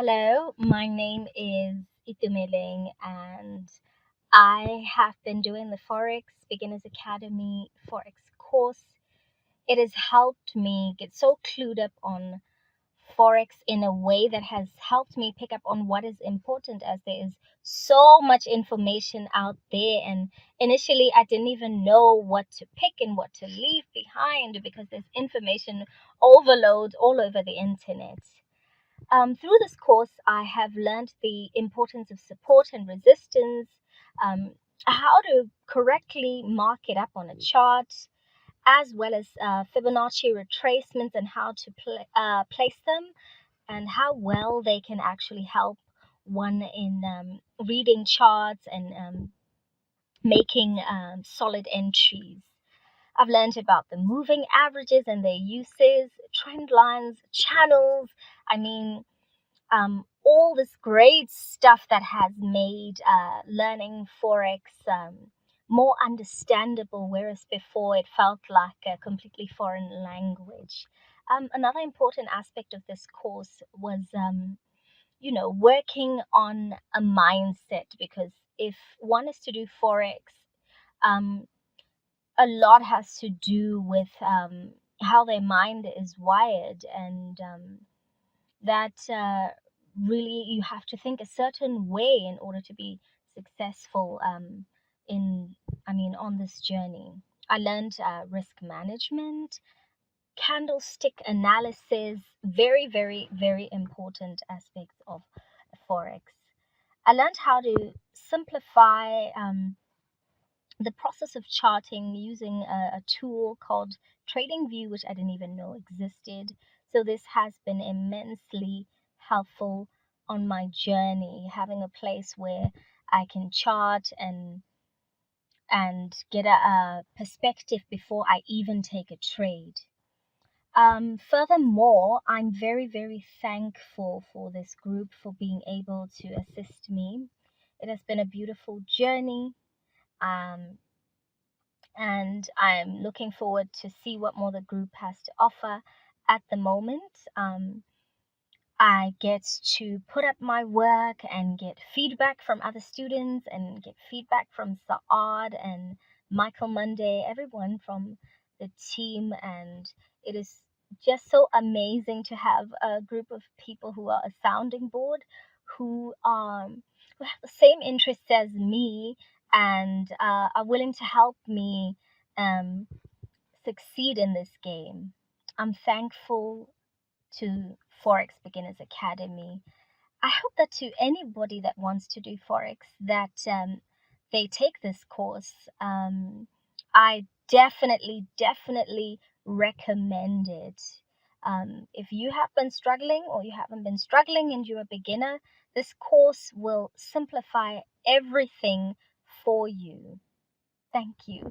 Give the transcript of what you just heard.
Hello, my name is Itumeling, and I have been doing the Forex Beginners Academy Forex course. It has helped me get so clued up on Forex in a way that has helped me pick up on what is important, as there is so much information out there. And initially, I didn't even know what to pick and what to leave behind because there's information overload all over the internet. Through this course, I have learned the importance of support and resistance, how to correctly mark it up on a chart, as well as Fibonacci retracements and how to place them, and how well they can actually help one in reading charts and making solid entries. I've learned about the moving averages and their uses, trend lines, channels. I mean, all this great stuff that has made learning Forex more understandable, whereas before it felt like a completely foreign language. Another important aspect of this course was, working on a mindset, because if one is to do Forex, um, a lot has to do with how their mind is wired, and that really you have to think a certain way in order to be successful in on this journey. I learned risk management, candlestick analysis, very, very, very important aspects of Forex. I learned how to simplify the process of charting using a tool called TradingView, which I didn't even know existed. So this has been immensely helpful on my journey, having a place where I can chart and get a perspective before I even take a trade. Furthermore, I'm very, very thankful for this group for being able to assist me. It has been a beautiful journey. Um, and I'm looking forward to see what more the group has to offer. At the moment, I get to put up my work and get feedback from other students and get feedback from Saad and Michael Monday, everyone from the team, and it is just so amazing to have a group of people who are a sounding board, who have the same interests as me, and are willing to help me um, succeed in this game. I'm thankful to Forex Beginners Academy. I hope that to anybody that wants to do Forex, that they take this course. I definitely, definitely recommend it. If you have been struggling or you haven't been struggling and you're a beginner, this course will simplify everything for you. Thank you.